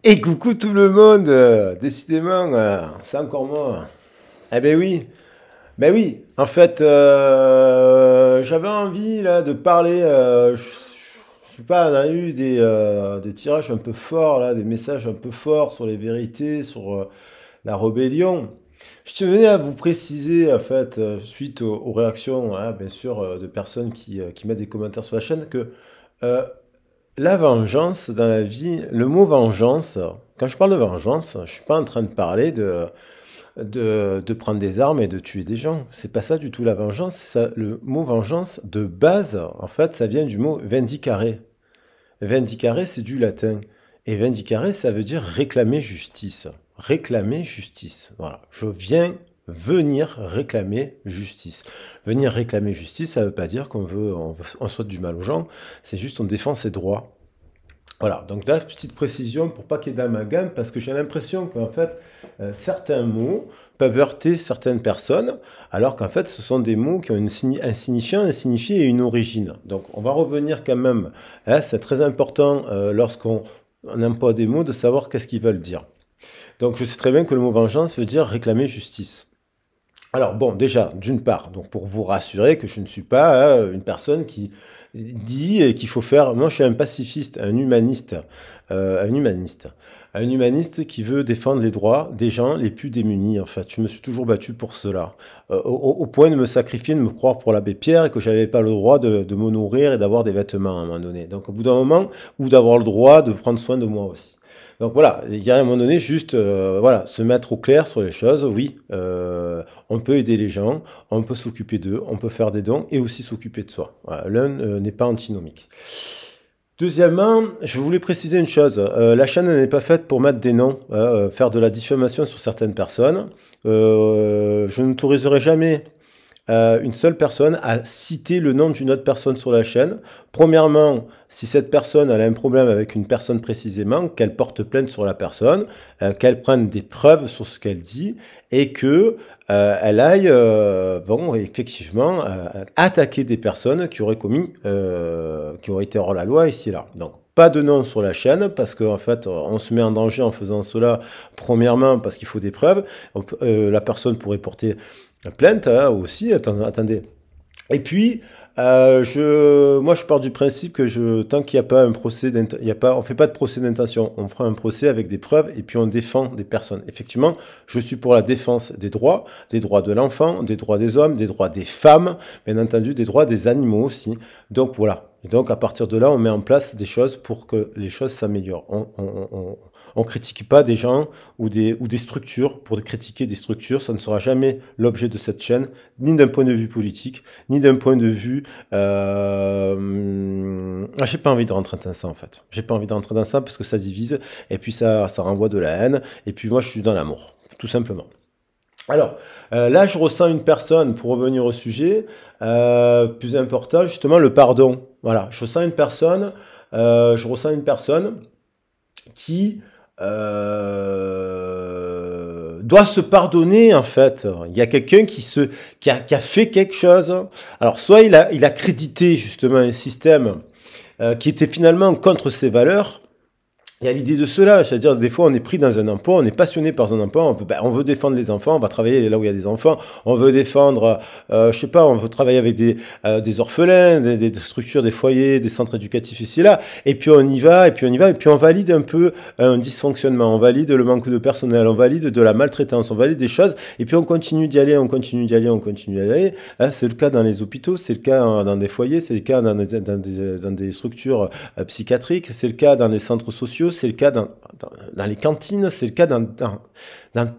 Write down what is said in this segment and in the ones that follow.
Et coucou tout le monde, décidément, c'est encore moi. Eh ben oui, en fait, j'avais envie là de parler, je sais pas, on a eu des tirages un peu forts là, des messages un peu forts sur les vérités, sur la rébellion. Je tenais à vous préciser, en fait, suite aux réactions, hein, bien sûr, de personnes qui mettent des commentaires sur la chaîne, que euh, la vengeance dans la vie, le mot vengeance, quand je parle de vengeance, je suis pas en train de parler de prendre des armes et de tuer des gens. C'est pas ça du tout la vengeance. Le mot vengeance, de base, en fait, ça vient du mot vendicare. Vendicare, c'est du latin. Et vendicare, ça veut dire réclamer justice. Réclamer justice. Voilà. Je viens venir réclamer justice. Venir réclamer justice, ça veut pas dire on souhaite du mal aux gens. C'est juste on défend ses droits. Voilà, donc là, petite précision pour pas qu'il y ait d'amalgame, parce que j'ai l'impression qu'en fait, certains mots peuvent heurter certaines personnes, alors qu'en fait, ce sont des mots qui ont un signifiant, un signifié et une origine. Donc, on va revenir quand même, hein, c'est très important lorsqu'on emploie des mots de savoir qu'est-ce qu'ils veulent dire. Donc, je sais très bien que le mot vengeance veut dire réclamer justice. Alors bon, déjà, d'une part, donc pour vous rassurer que je ne suis pas une personne qui dit qu'il faut faire. Moi, je suis un pacifiste, un humaniste, un humaniste qui veut défendre les droits des gens les plus démunis. En fait, je me suis toujours battu pour cela, au point de me sacrifier, de me croire pour l'abbé Pierre et que j'avais pas le droit de me nourrir et d'avoir des vêtements à un moment donné. Donc, au bout d'un moment, ou d'avoir le droit de prendre soin de moi aussi. Donc voilà, il y a à un moment donné juste voilà, se mettre au clair sur les choses. Oui, on peut aider les gens, on peut s'occuper d'eux, on peut faire des dons et aussi s'occuper de soi. Voilà, l'un n'est pas antinomique. Deuxièmement, je voulais préciser une chose. La chaîne n'est pas faite pour mettre des noms, faire de la diffamation sur certaines personnes. Je n'autoriserai jamais une seule personne à citer le nom d'une autre personne sur la chaîne. Premièrement, si cette personne elle a un problème avec une personne précisément, qu'elle porte plainte sur la personne, qu'elle prenne des preuves sur ce qu'elle dit et que elle aille, bon, effectivement, attaquer des personnes qui auraient commis, qui auraient été hors la loi ici et là. Donc, pas de nom sur la chaîne parce qu'en fait, on se met en danger en faisant cela. Premièrement, parce qu'il faut des preuves. La personne pourrait porter plainte hein, aussi, attendez. Et puis, moi, je pars du principe que tant qu'il n'y a pas un procès, on fait pas de procès d'intention, on fera un procès avec des preuves et puis on défend des personnes. Effectivement, je suis pour la défense des droits de l'enfant, des droits des hommes, des droits des femmes, bien entendu, des droits des animaux aussi. Donc voilà. Et donc à partir de là, on met en place des choses pour que les choses s'améliorent. On critique pas des gens ou des structures pour critiquer des structures. Ça ne sera jamais l'objet de cette chaîne, ni d'un point de vue politique, ni d'un point de vue. J'ai pas envie de rentrer dans ça en fait. J'ai pas envie de rentrer dans ça parce que ça divise et puis ça renvoie de la haine. Et puis moi, je suis dans l'amour, tout simplement. Alors, là, je ressens une personne, pour revenir au sujet, plus important, justement, le pardon. Voilà, je ressens une personne qui doit se pardonner, en fait. Il y a quelqu'un qui a fait quelque chose. Alors, soit il a crédité, justement, un système qui était finalement contre ses valeurs. Il y a l'idée de cela, c'est-à-dire des fois on est pris dans un emploi, on est passionné par un emploi, on veut défendre les enfants, on va travailler là où il y a des enfants, on veut défendre, je sais pas, on veut travailler avec des orphelins, des structures, des foyers, des centres éducatifs ici et là, et puis on y va, et puis on y va, et puis on valide un peu un dysfonctionnement, on valide le manque de personnel, on valide de la maltraitance, on valide des choses, et puis on continue d'y aller, on continue d'y aller, on continue d'y aller. C'est le cas dans les hôpitaux, c'est le cas dans des foyers, c'est le cas dans des structures psychiatriques, c'est le cas dans des centres sociaux, c'est le cas dans les cantines, c'est le cas dans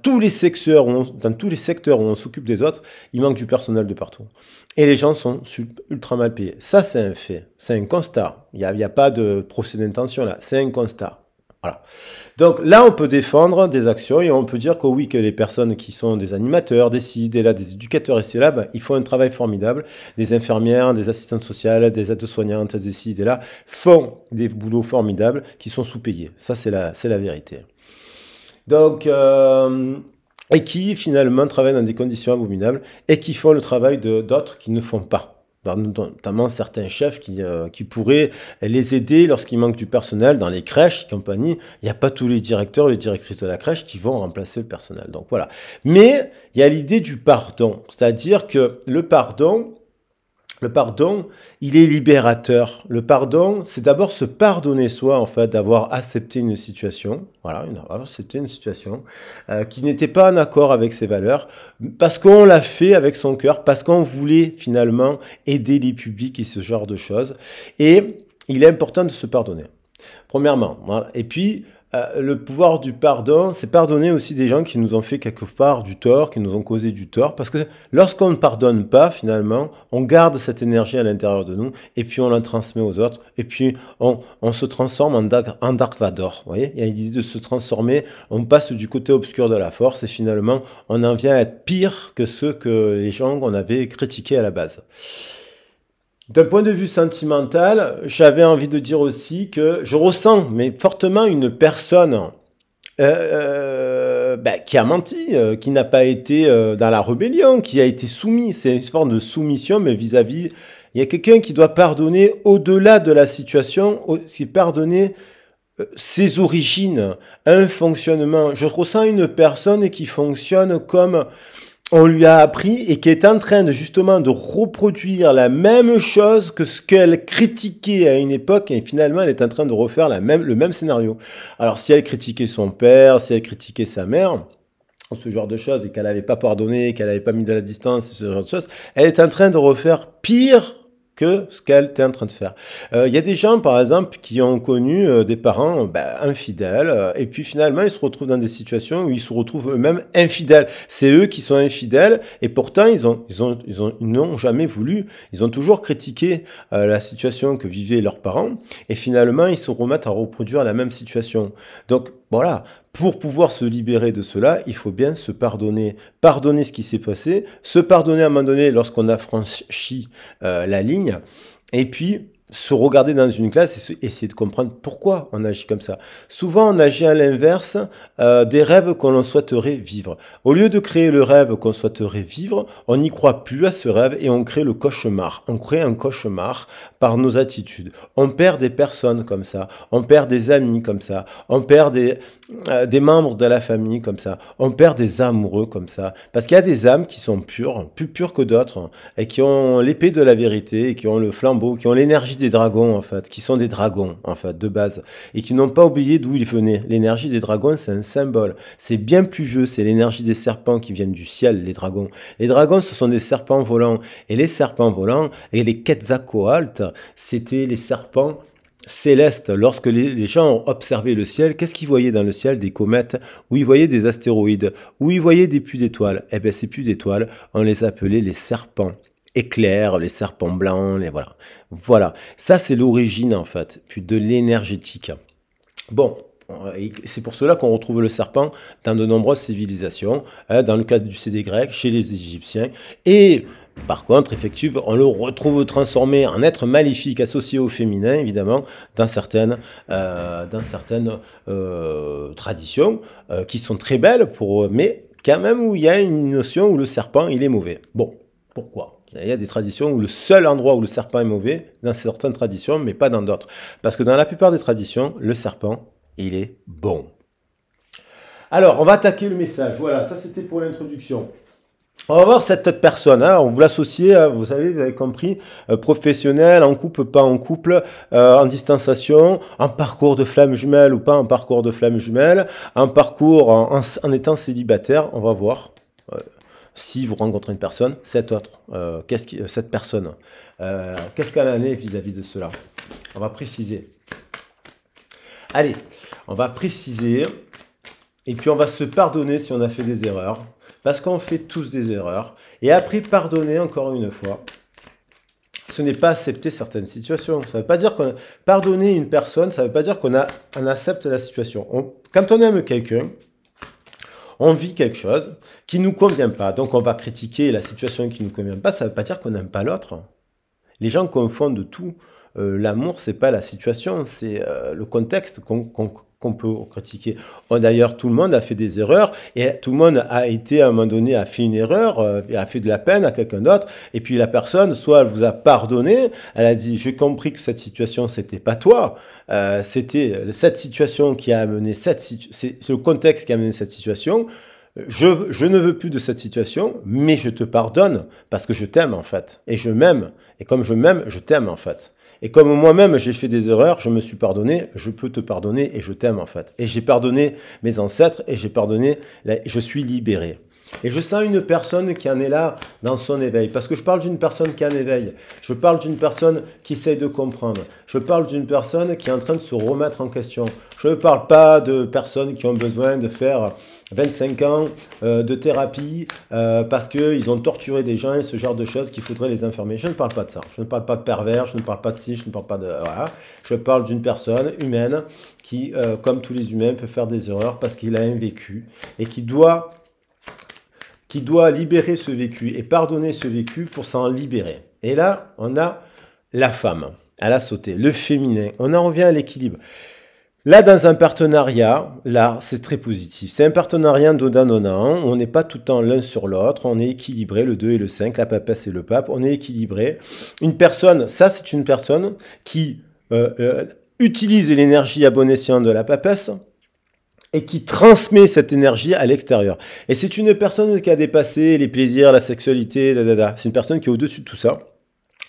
tous les secteurs dans tous les secteurs où on s'occupe des autres, il manque du personnel de partout. Et les gens sont ultra mal payés. Ça, c'est un fait, c'est un constat. Il y a pas de procès d'intention là, c'est un constat. Voilà. Donc là, on peut défendre des actions et on peut dire que oui, que les personnes qui sont des animateurs, des éducateurs et là, ben, ils font un travail formidable. Des infirmières, des assistantes sociales, des aides-soignantes, des ci, des là, font des boulots formidables qui sont sous-payés. Ça, c'est la vérité. Donc, et qui finalement travaillent dans des conditions abominables et qui font le travail d'autres qui ne font pas. notamment certains chefs qui pourraient les aider lorsqu'il manque du personnel dans les crèches et compagnie. Il n'y a pas tous les directeurs, les directrices de la crèche qui vont remplacer le personnel. Donc voilà. Mais il y a l'idée du pardon, c'est-à-dire que le pardon, il est libérateur. Le pardon, c'est d'abord se pardonner soi, en fait, d'avoir accepté une situation, voilà, accepté une situation qui n'était pas en accord avec ses valeurs, parce qu'on l'a fait avec son cœur, parce qu'on voulait finalement aider les publics et ce genre de choses. Et il est important de se pardonner. Premièrement, voilà. Et puis, le pouvoir du pardon, c'est pardonner aussi des gens qui nous ont fait quelque part du tort, qui nous ont causé du tort. Parce que lorsqu'on ne pardonne pas, finalement, on garde cette énergie à l'intérieur de nous et puis on la transmet aux autres. Et puis on se transforme en Dark Vador. Vous voyez, il y a l'idée de se transformer. On passe du côté obscur de la force et finalement, on en vient à être pire que ceux que les gens qu'on avait critiqués à la base. D'un point de vue sentimental, j'avais envie de dire aussi que je ressens, mais fortement, une personne qui a menti, qui n'a pas été dans la rébellion, qui a été soumis. C'est une forme de soumission, mais vis-à-vis, il y a quelqu'un qui doit pardonner au-delà de la situation, c'est pardonner ses origines, un fonctionnement. Je ressens une personne qui fonctionne comme on lui a appris et qui est en train de justement de reproduire la même chose que ce qu'elle critiquait à une époque et finalement elle est en train de refaire le même scénario. Alors si elle critiquait son père, si elle critiquait sa mère, ce genre de choses et qu'elle n'avait pas pardonné, qu'elle n'avait pas mis de la distance, ce genre de choses, elle est en train de refaire pire que ce qu'elle était en train de faire. Il y a des gens, par exemple, qui ont connu des parents infidèles, et puis finalement, ils se retrouvent dans des situations où ils se retrouvent eux-mêmes infidèles. C'est eux qui sont infidèles, et pourtant, ils n'ont jamais voulu. Ils ont toujours critiqué la situation que vivaient leurs parents, et finalement, ils se remettent à reproduire la même situation. Donc, voilà. Pour pouvoir se libérer de cela, il faut bien se pardonner. Pardonner ce qui s'est passé, se pardonner à un moment donné lorsqu'on a franchi la ligne, et puis se regarder dans une classe et essayer de comprendre pourquoi on agit comme ça. Souvent, on agit à l'inverse des rêves qu'on souhaiterait vivre. Au lieu de créer le rêve qu'on souhaiterait vivre, on n'y croit plus à ce rêve et on crée le cauchemar. On crée un cauchemar par nos attitudes. On perd des personnes comme ça, on perd des amis comme ça, on perd des membres de la famille comme ça, on perd des amoureux comme ça. Parce qu'il y a des âmes qui sont pures, plus pures que d'autres, et qui ont l'épée de la vérité, et qui ont le flambeau, qui ont l'énergie des dragons, en fait, qui sont des dragons, en fait, de base, et qui n'ont pas oublié d'où ils venaient. L'énergie des dragons, c'est un symbole. C'est bien plus vieux, c'est l'énergie des serpents qui viennent du ciel, les dragons. Les dragons, ce sont des serpents volants. Et les serpents volants, et les Quetzalcoatl, c'était les serpents célestes. Lorsque les gens ont observé le ciel, qu'est-ce qu'ils voyaient dans le ciel? Des comètes, où ils voyaient des astéroïdes, où ils voyaient des puits d'étoiles. Eh bien, ces puits d'étoiles, on les appelait les serpents éclairs, les serpents blancs, voilà. Voilà, ça c'est l'origine en fait, puis de l'énergétique. Bon, c'est pour cela qu'on retrouve le serpent dans de nombreuses civilisations, dans le cas du CD grec, chez les Égyptiens, et par contre, effectivement, on le retrouve transformé en être maléfique associé au féminin, évidemment, dans certaines traditions qui sont très belles, mais quand même où il y a une notion où le serpent, il est mauvais. Bon, pourquoi? Il y a des traditions où le seul endroit où le serpent est mauvais, dans certaines traditions, mais pas dans d'autres. Parce que dans la plupart des traditions, le serpent, il est bon. Alors, on va attaquer le message. Voilà, ça c'était pour l'introduction. On va voir cette personne, hein, on vous l'associe, vous savez, vous avez compris, professionnel, en couple, pas en couple, en distanciation, en parcours de flamme jumelle ou pas en parcours de flamme jumelle, en parcours en étant célibataire, on va voir. Si vous rencontrez une personne, cette personne, qu'est-ce qu'elle en est vis-à-vis de cela? On va préciser. Allez, on va préciser, et puis on va se pardonner si on a fait des erreurs, parce qu'on fait tous des erreurs, et après pardonner encore une fois. Ce n'est pas accepter certaines situations. Ça ne veut pas dire qu'on pardonner une personne, ça ne veut pas dire qu'on accepte la situation. Quand on aime quelqu'un, on vit quelque chose qui ne nous convient pas. Donc, on va critiquer la situation qui ne nous convient pas. Ça ne veut pas dire qu'on n'aime pas l'autre. Les gens confondent tout. l'amour, c'est pas la situation, c'est le contexte qu'on peut critiquer. D'ailleurs, tout le monde a fait des erreurs et tout le monde a été à un moment donné a fait une erreur, a fait de la peine à quelqu'un d'autre. Et puis la personne, soit elle vous a pardonné, elle a dit j'ai compris que cette situation c'était pas toi, c'était cette situation qui a amené c'est le contexte qui a amené cette situation. Je ne veux plus de cette situation, mais je te pardonne parce que je t'aime en fait. Et je m'aime. Et comme je m'aime, je t'aime en fait. Et comme moi-même j'ai fait des erreurs, je me suis pardonné, je peux te pardonner et je t'aime en fait. Et j'ai pardonné mes ancêtres et j'ai pardonné, je suis libéré. Et je sens une personne qui en est là dans son éveil. Parce que je parle d'une personne qui est en éveil. Je parle d'une personne qui essaye de comprendre. Je parle d'une personne qui est en train de se remettre en question. Je ne parle pas de personnes qui ont besoin de faire 25 ans de thérapie parce qu'ils ont torturé des gens et ce genre de choses qu'il faudrait les enfermer. Je ne parle pas de ça. Je ne parle pas de pervers, je ne parle pas de ci, je ne parle pas de... Voilà. Je parle d'une personne humaine qui, comme tous les humains, peut faire des erreurs parce qu'il a un vécu et qui doit libérer ce vécu et pardonner ce vécu pour s'en libérer. Et là, on a la femme. Elle a sauté. Le féminin. On en revient à l'équilibre. Là, dans un partenariat, là, c'est très positif. C'est un partenariat donnant-donnant. On n'est pas tout le temps l'un sur l'autre. On est équilibré, le 2 et le 5, la papesse et le pape. On est équilibré. Une personne, ça, c'est une personne qui utilise l'énergie à bon escient de la papesse et qui transmet cette énergie à l'extérieur. Et c'est une personne qui a dépassé les plaisirs, la sexualité, c'est une personne qui est au-dessus de tout ça.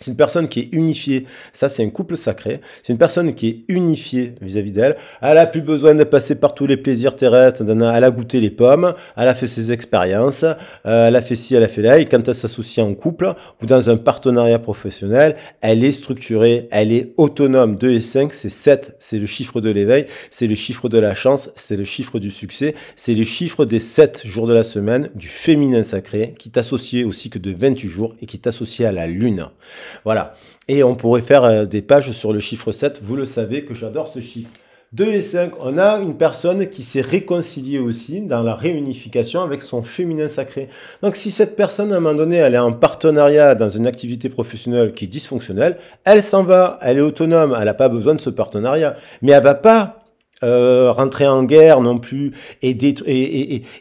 C'est une personne qui est unifiée. Ça, c'est un couple sacré. C'est une personne qui est unifiée vis-à-vis d'elle. Elle n'a plus besoin de passer par tous les plaisirs terrestres. Elle a goûté les pommes. Elle a fait ses expériences. Elle a fait ci, elle a fait là. Et quand elle s'associe en couple ou dans un partenariat professionnel, elle est structurée. Elle est autonome. 2 et 5, c'est 7. C'est le chiffre de l'éveil. C'est le chiffre de la chance. C'est le chiffre du succès. C'est le chiffre des 7 jours de la semaine, du féminin sacré, qui est associé aussi que de 28 jours et qui est associé à la lune. Voilà. Et on pourrait faire des pages sur le chiffre 7. Vous le savez que j'adore ce chiffre. 2 et 5, on a une personne qui s'est réconciliée aussi dans la réunification avec son féminin sacré. Donc si cette personne, à un moment donné, elle est en partenariat dans une activité professionnelle qui est dysfonctionnelle, elle s'en va, elle est autonome, elle n'a pas besoin de ce partenariat. Mais elle va pas rentrer en guerre non plus et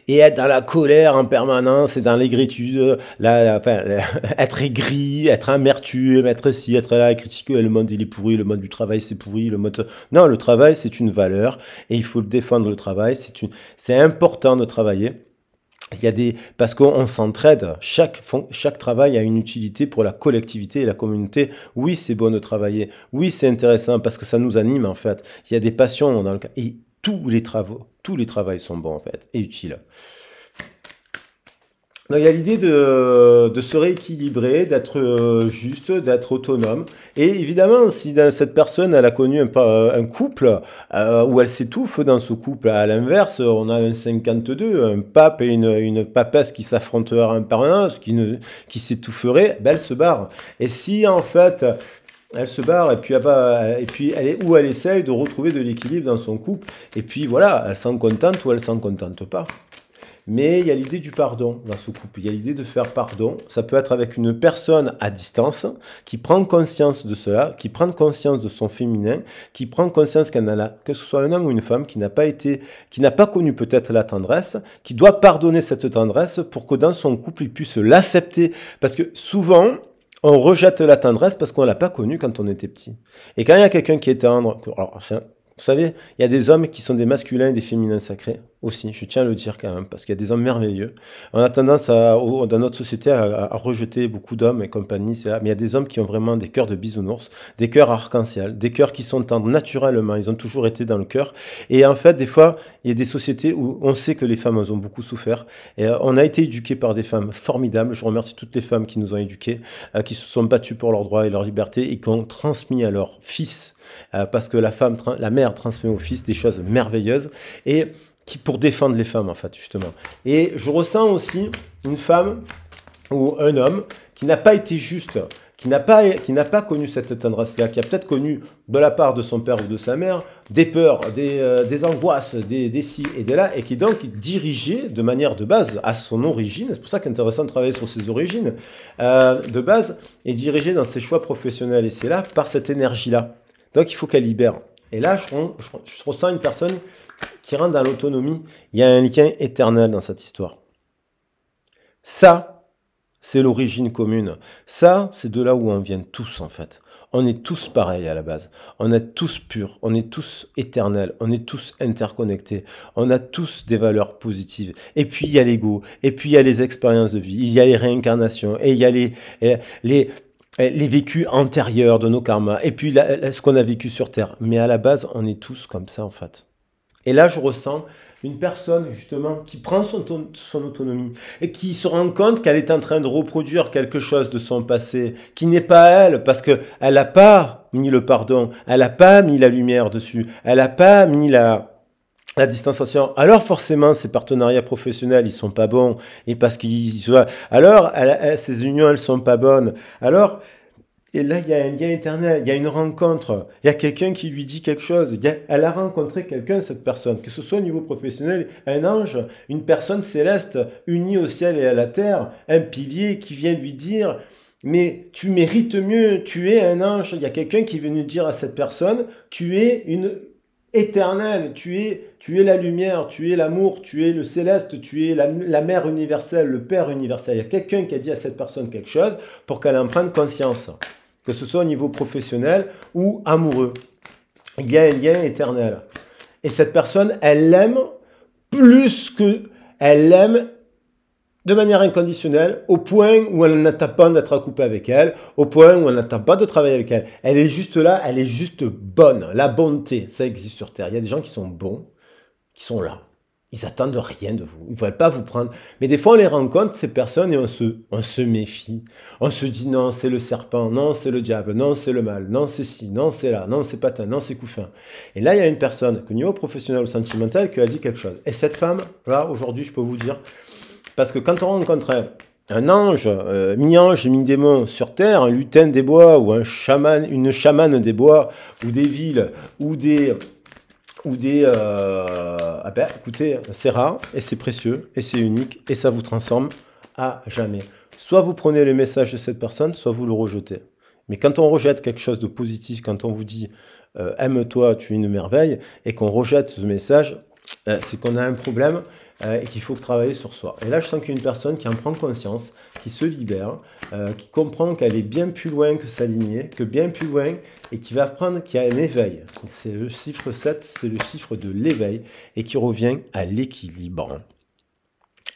être dans la colère en permanence et dans l'aigritude, être aigri, être amertume, être ci, être là, et critiquer le monde il est pourri, le monde du travail c'est pourri, le monde... Non, le travail c'est une valeur et il faut défendre le travail, c'est important de travailler. Parce qu'on s'entraide, chaque travail a une utilité pour la collectivité et la communauté. Oui, c'est bon de travailler. Oui, c'est intéressant parce que ça nous anime en fait. Il y a des passions dans le cas. Et tous les travails sont bons en fait et utiles. Donc, il y a l'idée de se rééquilibrer, d'être juste, d'être autonome. Et évidemment, si cette personne elle a connu un couple où elle s'étouffe dans ce couple, à l'inverse, on a un 52, un pape et une papesse qui s'affronteraient en permanence, qui s'étoufferaient, ben elle se barre. Et si en fait elle se barre et puis elle essaye de retrouver de l'équilibre dans son couple, et puis voilà, elle s'en contente ou elle s'en contente pas. Mais il y a l'idée du pardon dans ce couple. Il y a l'idée de faire pardon. Ça peut être avec une personne à distance qui prend conscience de cela, qui prend conscience de son féminin, qui prend conscience qu'elle a là, que ce soit un homme ou une femme, qui n'a pas connu peut-être la tendresse, qui doit pardonner cette tendresse pour que dans son couple, il puisse l'accepter. Parce que souvent, on rejette la tendresse parce qu'on ne l'a pas connue quand on était petit. Et quand il y a quelqu'un qui est tendre, alors vous savez, il y a des hommes qui sont des masculins et des féminins sacrés aussi, je tiens à le dire quand même, parce qu'il y a des hommes merveilleux. On a tendance dans notre société à rejeter beaucoup d'hommes et compagnie, mais il y a des hommes qui ont vraiment des cœurs de bisounours, des cœurs arc-en-ciel, des cœurs qui sont tendres naturellement, ils ont toujours été dans le cœur. Et en fait, des fois, il y a des sociétés où on sait que les femmes ont beaucoup souffert. Et on a été éduqués par des femmes formidables. Je remercie toutes les femmes qui nous ont éduqués, qui se sont battues pour leurs droits et leur liberté et qui ont transmis à leurs fils, parce que la mère transmet aux fils des choses merveilleuses. Et pour défendre les femmes, en fait, justement. Et je ressens aussi une femme ou un homme qui n'a pas été juste, qui n'a pas connu cette tendresse-là, qui a peut-être connu de la part de son père ou de sa mère des peurs, des angoisses, des ci et des là, et qui donc dirigeait de manière de base à son origine, c'est pour ça qu'intéressant de travailler sur ses origines, de base, est dirigé dans ses choix professionnels, et c'est là par cette énergie-là. Donc il faut qu'elle libère. Et là, je ressens une personne qui rentre dans l'autonomie. Il y a un lien éternel dans cette histoire. Ça, c'est l'origine commune. Ça, c'est de là où on vient tous, en fait. On est tous pareils à la base. On est tous purs. On est tous éternels. On est tous interconnectés. On a tous des valeurs positives. Et puis, il y a l'ego. Et puis, il y a les expériences de vie. Il y a les réincarnations. Et il y a les vécus antérieurs de nos karmas. Et puis, ce qu'on a vécu sur Terre. Mais à la base, on est tous comme ça, en fait. Et là, je ressens une personne, justement, qui prend son autonomie et qui se rend compte qu'elle est en train de reproduire quelque chose de son passé, qui n'est pas elle, parce qu'elle n'a pas mis le pardon, elle n'a pas mis la lumière dessus, elle n'a pas mis la distanciation. Alors forcément, ces partenariats professionnels, ils sont pas bons. Et parce alors, ces unions, elles sont pas bonnes. Alors... Et là, il y a un lien éternel, il y a une rencontre, il y a quelqu'un qui lui dit quelque chose. Elle a rencontré quelqu'un, cette personne, que ce soit au niveau professionnel, un ange, une personne céleste unie au ciel et à la terre, un pilier qui vient lui dire « Mais tu mérites mieux, tu es un ange. » Il y a quelqu'un qui vient lui dire à cette personne « Tu es une éternelle, tu es la lumière, tu es l'amour, tu es le céleste, tu es la mère universelle, le père universel. » Il y a quelqu'un qui a dit à cette personne quelque chose pour qu'elle en prenne conscience. Que ce soit au niveau professionnel ou amoureux. Il y a un lien éternel. Et cette personne, elle l'aime plus que... Elle l'aime de manière inconditionnelle, au point où elle n'attend pas d'être coupée avec elle, au point où elle n'attend pas de travailler avec elle. Elle est juste là, elle est juste bonne. La bonté, ça existe sur Terre. Il y a des gens qui sont bons, qui sont là. Ils attendent rien de vous. Ils ne veulent pas vous prendre. Mais des fois, on les rencontre, ces personnes, et on se méfie. On se dit, non, c'est le serpent. Non, c'est le diable. Non, c'est le mal. Non, c'est ci. Non, c'est là. Non, c'est patin. Non, c'est couffin. Et là, il y a une personne, qu'au niveau professionnel ou sentimental, qui a dit quelque chose. Et cette femme, là, aujourd'hui, je peux vous dire, parce que quand on rencontrait un ange, mi-ange, mi-démon sur Terre, un lutin des bois, ou une chamane des bois, ou des villes, ou des... écoutez, c'est rare, et c'est précieux, et c'est unique, et ça vous transforme à jamais. Soit vous prenez le message de cette personne, soit vous le rejetez. Mais quand on rejette quelque chose de positif, quand on vous dit « aime-toi, tu es une merveille », et qu'on rejette ce message, c'est qu'on a un problème et qu'il faut travailler sur soi. Et là, je sens qu'il y a une personne qui en prend conscience, qui se libère, qui comprend qu'elle est bien plus loin que sa lignée, que bien plus loin, et qui va apprendre qu'il y a un éveil. C'est le chiffre 7, c'est le chiffre de l'éveil, et qui revient à l'équilibre.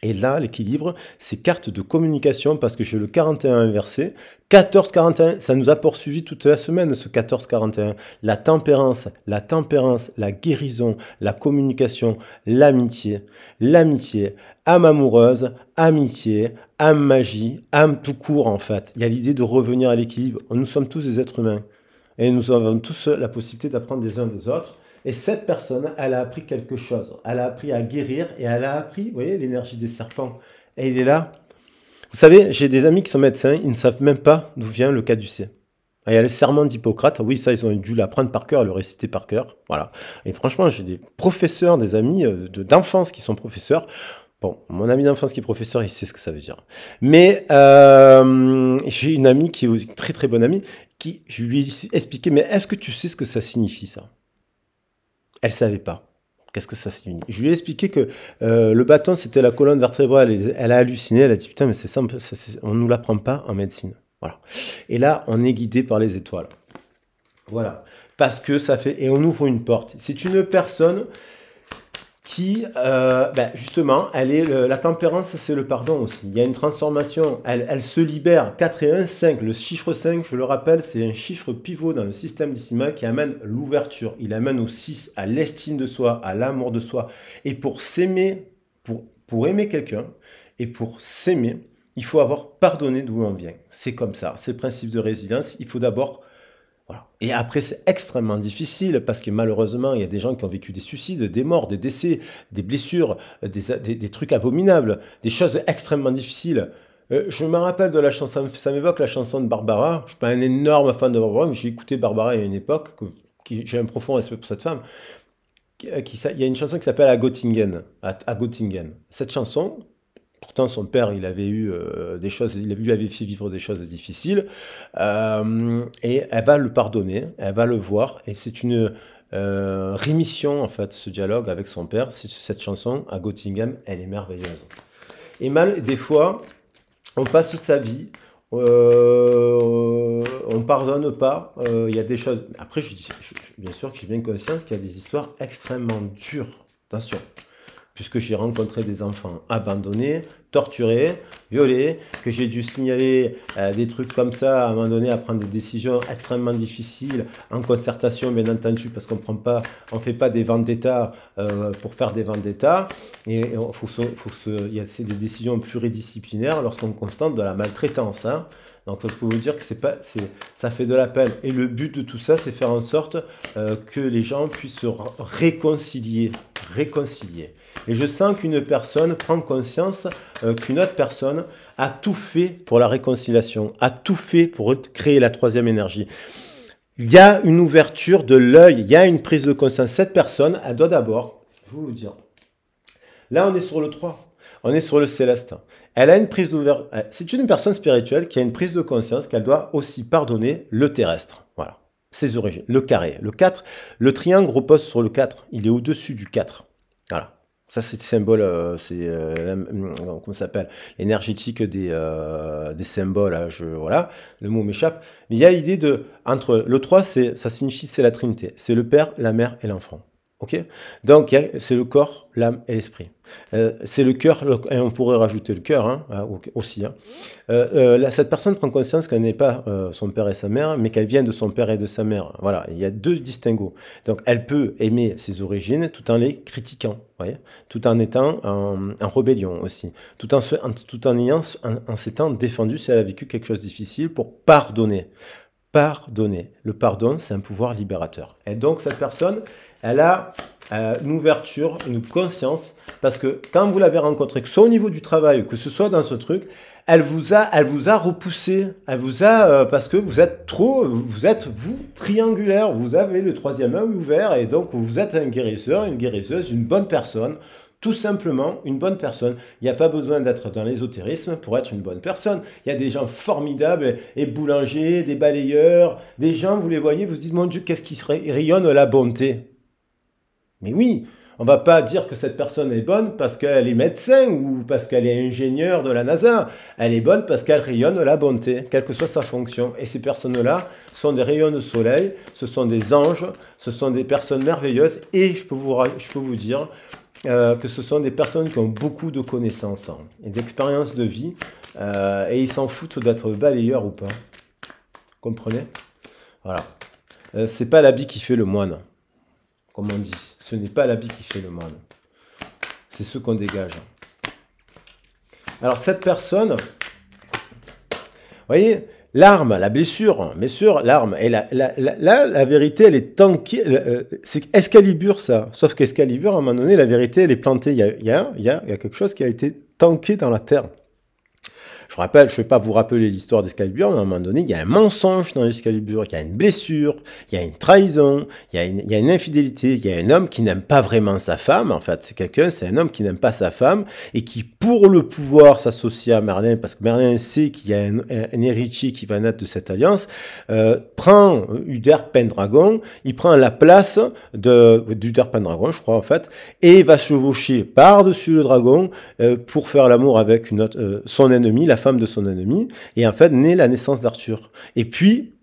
Et là, l'équilibre, c'est carte de communication, parce que j'ai le 41 inversé. 14-41, ça nous a poursuivi toute la semaine, ce 14-41. La tempérance, la guérison, la communication, l'amitié. L'amitié, âme amoureuse, amitié, âme magie, âme tout court, en fait. Il y a l'idée de revenir à l'équilibre. Nous sommes tous des êtres humains. Et nous avons tous la possibilité d'apprendre des uns des autres. Et cette personne, elle a appris quelque chose. Elle a appris à guérir et elle a appris, vous voyez, l'énergie des serpents. Et il est là. Vous savez, j'ai des amis qui sont médecins, ils ne savent même pas d'où vient le caducée. Il y a le serment d'Hippocrate, oui, ça, ils ont dû l'apprendre par cœur, le réciter par cœur. Voilà. Et franchement, j'ai des professeurs, des amis d'enfance qui sont professeurs. Bon, mon ami d'enfance qui est professeur, il sait ce que ça veut dire. Mais j'ai une amie qui est une très très bonne amie, qui, je lui ai expliqué, mais est-ce que tu sais ce que ça signifie, ça? Elle ne savait pas. Qu'est-ce que ça signifie? Je lui ai expliqué que le bâton, c'était la colonne vertébrale. Elle a halluciné, elle a dit, putain, mais c'est simple, on ne nous l'apprend pas en médecine. Voilà. Et là, on est guidé par les étoiles. Voilà. Parce que ça fait... Et on ouvre une porte. C'est une personne qui, justement, la tempérance, c'est le pardon aussi. Il y a une transformation, elle se libère. 4 et 1, 5. Le chiffre 5, je le rappelle, c'est un chiffre pivot dans le système décimal qui amène l'ouverture. Il amène au 6, à l'estime de soi, à l'amour de soi. Et pour s'aimer, pour aimer quelqu'un, et pour s'aimer, il faut avoir pardonné d'où on vient. C'est comme ça, c'est le principe de résilience. Il faut d'abord... Voilà. Et après, c'est extrêmement difficile parce que malheureusement, il y a des gens qui ont vécu des suicides, des morts, des décès, des blessures, des trucs abominables, des choses extrêmement difficiles. Je me rappelle de la chanson, ça m'évoque la chanson de Barbara. Je suis pas un énorme fan de Barbara, mais j'ai écouté Barbara il y a une époque, j'ai un profond respect pour cette femme. Il y a une chanson qui s'appelle À Göttingen. À Göttingen. Cette chanson, pourtant son père, il avait eu des choses, lui avait fait vivre des choses difficiles, et elle va le pardonner, elle va le voir, et c'est une rémission en fait, ce dialogue avec son père. Cette chanson À Göttingen, elle est merveilleuse. Et mal, des fois, on passe sa vie, on pardonne pas. Il y a des choses. Après, bien sûr que j'ai bien conscience qu'il y a des histoires extrêmement dures. Attention, puisque j'ai rencontré des enfants abandonnés, torturés, violés, que j'ai dû signaler des trucs comme ça à un moment donné, à prendre des décisions extrêmement difficiles, en concertation bien entendu, parce qu'on on fait pas des vendettas pour faire des vendettas, et c'est des décisions pluridisciplinaires lorsqu'on constate de la maltraitance, hein. Donc, je peux vous dire que ça fait de la peine. Et le but de tout ça, c'est faire en sorte que les gens puissent se réconcilier. Réconcilier. Et je sens qu'une personne prend conscience qu'une autre personne a tout fait pour la réconciliation, a tout fait pour créer la troisième énergie. Il y a une ouverture de l'œil, il y a une prise de conscience. Cette personne, elle doit d'abord, je vais vous le dire, là on est sur le 3. On est sur le céleste. Elle a une prise d'ouverture. C'est une personne spirituelle qui a une prise de conscience qu'elle doit aussi pardonner le terrestre. Voilà. Ses origines. Le carré. Le 4. Le triangle repose sur le 4. Il est au-dessus du 4. Voilà. Ça, c'est le symbole, comment ça s'appelle, l'énergétique des symboles. Là, voilà, le mot m'échappe. Mais il y a l'idée de, entre le 3, ça signifie c'est la Trinité. C'est le Père, la Mère et l'enfant. Ok, donc c'est le corps, l'âme et l'esprit. C'est le cœur, et on pourrait rajouter le cœur hein, aussi. Hein. Cette personne prend conscience qu'elle n'est pas son père et sa mère, mais qu'elle vient de son père et de sa mère. Voilà, il y a deux distinguos. Donc elle peut aimer ses origines tout en les critiquant, voyez, tout en étant en rébellion aussi, tout en s'étant défendue si elle a vécu quelque chose de difficile pour pardonner. Pardonner. Le pardon, c'est un pouvoir libérateur. Et donc, cette personne, elle a une ouverture, une conscience, parce que quand vous l'avez rencontrée, que ce soit au niveau du travail, que ce soit dans ce truc, elle vous a repoussé, parce que vous êtes vous, triangulaire, vous avez le troisième œil ouvert, et donc vous êtes un guérisseur, une guérisseuse, une bonne personne. Tout simplement, une bonne personne. Il n'y a pas besoin d'être dans l'ésotérisme pour être une bonne personne. Il y a des gens formidables, et boulangers, des balayeurs, des gens, vous les voyez, vous vous dites, mon Dieu, qu'est-ce qui rayonne la bonté. Mais oui, on ne va pas dire que cette personne est bonne parce qu'elle est médecin ou parce qu'elle est ingénieure de la NASA. Elle est bonne parce qu'elle rayonne la bonté, quelle que soit sa fonction. Et ces personnes-là sont des rayons de soleil, ce sont des anges, ce sont des personnes merveilleuses. Et je peux vous dire que ce sont des personnes qui ont beaucoup de connaissances et d'expériences de vie, et ils s'en foutent d'être balayeurs ou pas. Comprenez? Voilà. C'est pas l'habit qui fait le moine, comme on dit. Ce n'est pas l'habit qui fait le moine. C'est ce qu'on dégage. Alors cette personne, vous voyez, l'arme, la blessure, bien sûr, l'arme. Et la vérité, elle est tankée. C'est Excalibur, ça. Sauf qu'Excalibur, à un moment donné, la vérité, elle est plantée. Il y a quelque chose qui a été tanké dans la terre. Je ne vais pas vous rappeler l'histoire d'Excalibur, mais à un moment donné, il y a un mensonge dans l'Excalibur, il y a une blessure, il y a une trahison, il y a une infidélité, il y a un homme qui n'aime pas vraiment sa femme, en fait, c'est un homme qui n'aime pas sa femme, et qui, pour le pouvoir, s'associe à Merlin, parce que Merlin sait qu'il y a un héritier qui va naître de cette alliance, prend Uther Pendragon, il prend la place d'Uther Pendragon, je crois, en fait, et va chevaucher par-dessus le dragon pour faire l'amour avec son ennemi, la femme de son ennemi, et en fait naît la naissance d'Arthur. Et puis,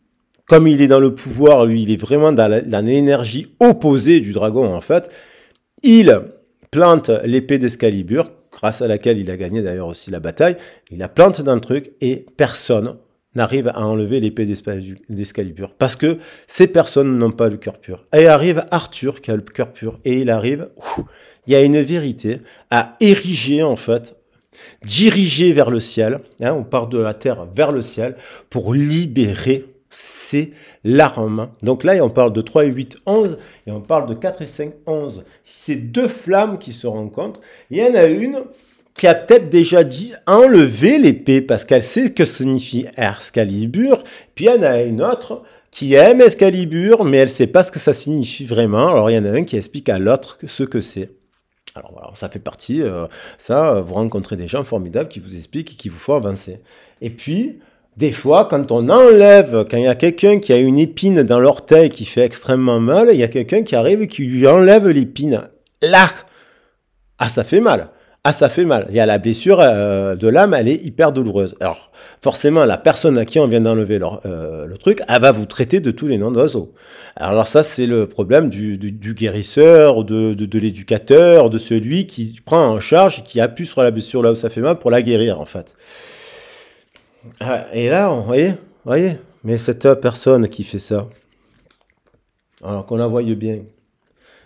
comme il est dans le pouvoir, lui, il est vraiment dans l'énergie opposée du dragon, en fait, il plante l'épée d'Excalibur, grâce à laquelle il a gagné d'ailleurs aussi la bataille, il la plante dans le truc, et personne n'arrive à enlever l'épée d'Excalibur, parce que ces personnes n'ont pas le cœur pur. Et arrive Arthur, qui a le cœur pur, et il arrive, il y a une vérité à ériger, en fait, diriger vers le ciel, hein, on part de la terre vers le ciel, pour libérer ces larmes. Donc là, on parle de 3 et 8, 11, et on parle de 4 et 5, 11. C'est deux flammes qui se rencontrent. Il y en a une qui a peut-être déjà dit enlever l'épée parce qu'elle sait ce que signifie Excalibur. Puis il y en a une autre qui aime Excalibur, mais elle ne sait pas ce que ça signifie vraiment. Alors il y en a un qui explique à l'autre ce que c'est. Alors voilà, ça fait partie, vous rencontrez des gens formidables qui vous expliquent et qui vous font avancer. Et puis, des fois, quand il y a quelqu'un qui a une épine dans l'orteil qui fait extrêmement mal, il y a quelqu'un qui arrive et qui lui enlève l'épine. Là, ah, ça fait mal. Ah, ça fait mal. Il y a la blessure de l'âme, elle est hyper douloureuse. Alors, forcément, la personne à qui on vient d'enlever le truc, elle va vous traiter de tous les noms d'oiseaux. Alors ça, c'est le problème du guérisseur, de l'éducateur, de celui qui prend en charge et qui appuie sur la blessure là où ça fait mal pour la guérir, en fait. Et là, vous voyez, mais cette personne qui fait ça, alors qu'on la voie bien,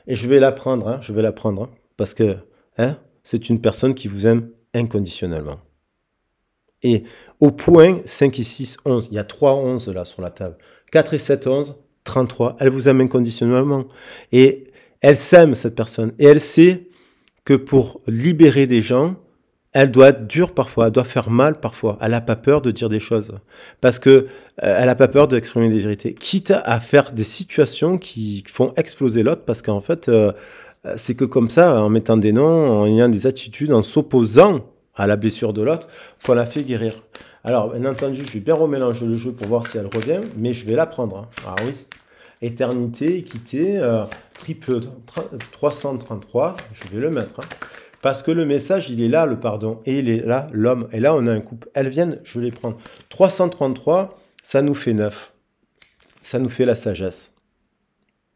et je vais la prendre, parce que c'est une personne qui vous aime inconditionnellement. Et au point 5 et 6, 11, il y a 3 11 là sur la table, 4 et 7, 11, 33, elle vous aime inconditionnellement. Et elle s'aime, cette personne, et elle sait que pour libérer des gens, elle doit être dure parfois, elle doit faire mal parfois. Elle n'a pas peur de dire des choses. Parce que elle n'a pas peur d'exprimer des vérités. Quitte à faire des situations qui font exploser l'autre, parce qu'en fait, c'est que comme ça, en mettant des noms, en ayant des attitudes, en s'opposant à la blessure de l'autre, qu'on la fait guérir. Alors, bien entendu, je vais bien remélanger le jeu pour voir si elle revient, mais je vais la prendre. Ah oui. Éternité, équité, triple 333, je vais le mettre. Parce que le message, il est là, le pardon, et il est là, l'homme. Et là, on a un couple. Elles viennent, je vais les prendre. 333, ça nous fait 9. Ça nous fait la sagesse.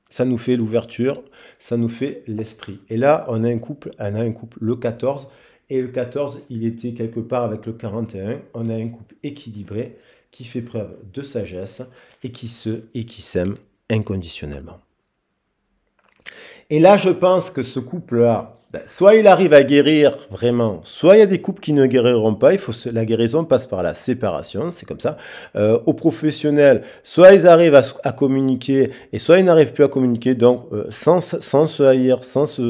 Ça nous fait l'ouverture. Ça nous fait l'esprit. Et là, on a un couple, le 14. Et le 14, il était quelque part avec le 41. On a un couple équilibré qui fait preuve de sagesse et qui s'aime inconditionnellement. Et là, je pense que ce couple-là, soit il arrive à guérir vraiment, soit il y a des couples qui ne guériront pas. La guérison passe par la séparation, c'est comme ça. Aux professionnels, soit ils arrivent à communiquer, et soit ils n'arrivent plus à communiquer, donc sans se haïr,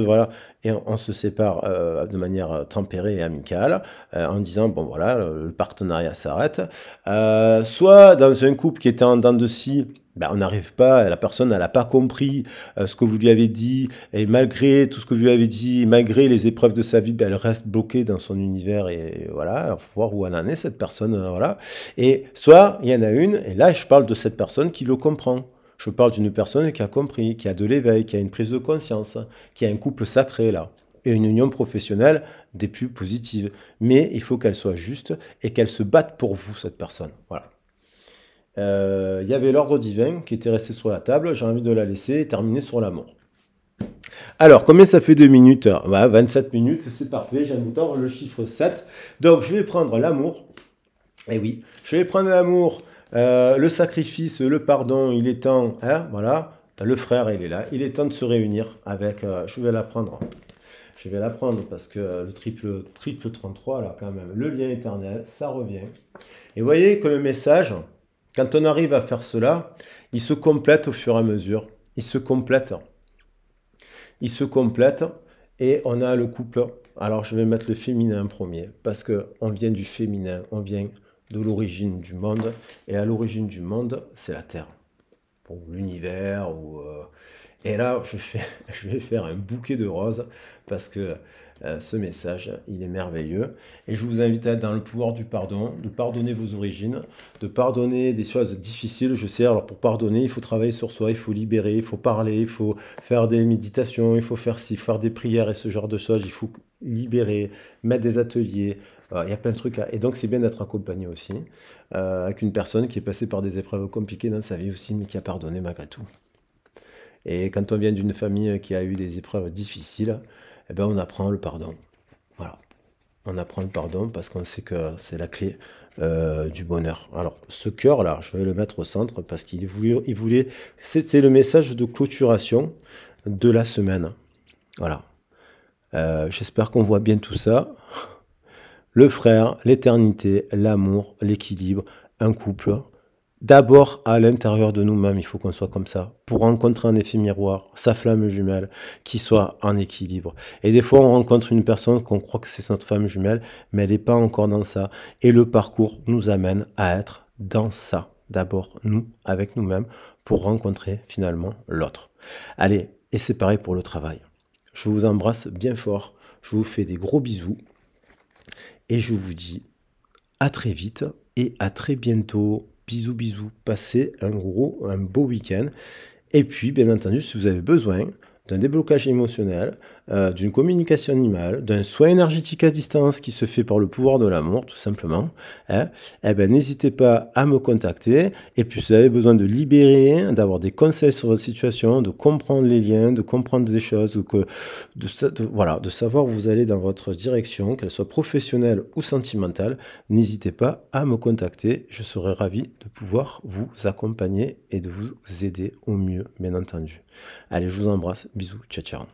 voilà, et on se sépare de manière tempérée et amicale, en disant, bon voilà, le partenariat s'arrête. Soit dans un couple qui était en dents de scie, on n'arrive pas, la personne elle n'a pas compris ce que vous lui avez dit, et malgré tout ce que vous lui avez dit, malgré les épreuves de sa vie, elle reste bloquée dans son univers, et voilà, il faut voir où elle en est, cette personne, voilà. Et soit, il y en a une, et là je parle de cette personne qui le comprend. Je parle d'une personne qui a compris, qui a de l'éveil, qui a une prise de conscience, qui a un couple sacré là, et une union professionnelle des plus positives. Mais il faut qu'elle soit juste et qu'elle se batte pour vous, cette personne. Voilà. Il y avait l'ordre divin qui était resté sur la table. J'ai envie de la laisser et terminer sur l'amour. Alors, combien ça fait 2 minutes? 27 minutes, c'est parfait. J'ai envie d'ordre le chiffre 7. Donc, je vais prendre l'amour. Eh oui, je vais prendre l'amour. Le sacrifice, le pardon, il est temps, voilà, le frère, il est là, il est temps de se réunir avec, je vais la prendre parce que le triple 33, là, quand même, le lien éternel, ça revient. Et vous voyez que le message, quand on arrive à faire cela, il se complète au fur et à mesure, il se complète, et on a le couple. Alors, je vais mettre le féminin en premier, parce qu'on vient du féminin, on vient de l'origine du monde, et à l'origine du monde, c'est la Terre, ou l'univers, et là, je vais faire un bouquet de roses, parce que ce message, il est merveilleux, et je vous invite à être dans le pouvoir du pardon, de pardonner vos origines, de pardonner des choses difficiles. Je sais, alors pour pardonner, il faut travailler sur soi, il faut libérer, il faut parler, il faut faire des méditations, il faut faire des prières et ce genre de choses, il faut libérer, mettre des ateliers. Il y a plein de trucs. Et donc, c'est bien d'être accompagné aussi, avec une personne qui est passée par des épreuves compliquées dans sa vie aussi, mais qui a pardonné malgré tout. Et quand on vient d'une famille qui a eu des épreuves difficiles, eh ben, on apprend le pardon. Voilà. On apprend le pardon parce qu'on sait que c'est la clé du bonheur. Alors, ce cœur-là, je vais le mettre au centre parce qu'il voulait, c'était le message de clôturation de la semaine. Voilà. J'espère qu'on voit bien tout ça. Le frère, l'éternité, l'amour, l'équilibre, un couple, D'abord, à l'intérieur de nous-mêmes, il faut qu'on soit comme ça, pour rencontrer un effet miroir, sa flamme jumelle, qui soit en équilibre. Et des fois, on rencontre une personne qu'on croit que c'est notre flamme jumelle, mais elle n'est pas encore dans ça. Et le parcours nous amène à être dans ça. D'abord, nous, avec nous-mêmes, pour rencontrer finalement l'autre. Allez, et c'est pareil pour le travail. Je vous embrasse bien fort, je vous fais des gros bisous, et je vous dis à très vite et à très bientôt. Bisous, bisous. Passez un beau week-end. Et puis, bien entendu, si vous avez besoin d'un déblocage émotionnel, d'une communication animale, d'un soin énergétique à distance qui se fait par le pouvoir de l'amour, tout simplement, hein, eh ben, n'hésitez pas à me contacter. Et puis, si vous avez besoin de libérer, d'avoir des conseils sur votre situation, de comprendre les liens, de comprendre des choses, ou voilà, de savoir où vous allez dans votre direction, qu'elle soit professionnelle ou sentimentale, n'hésitez pas à me contacter. Je serai ravi de pouvoir vous accompagner et de vous aider au mieux, bien entendu. Allez, je vous embrasse. Bisous. Ciao, ciao.